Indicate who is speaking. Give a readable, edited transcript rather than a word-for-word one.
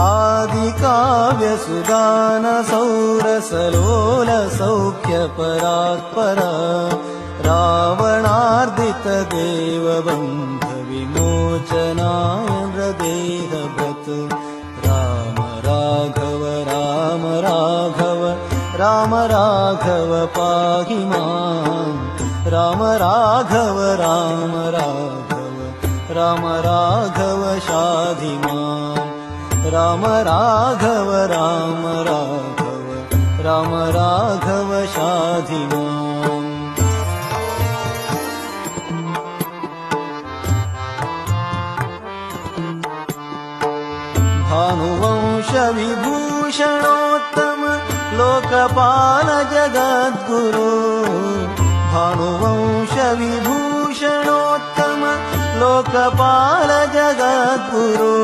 Speaker 1: आदिकाव्यसुदान सौरसलोल सौख्यपरात्पर रावणार्दित देवबन्ध विमोचनाय नृदेहभृत् राम राघव राम राघव राम राघव पाहि मां राम राघव राम राघव राम राघव शाधि मां राम राघव राम राघव राम राघव शाधि मां भानुवंश विभूषणोत्तम लोकपाल जगद्गुरो भानुवंश विभूषणोत्तम लोकपाल जगद्गुरो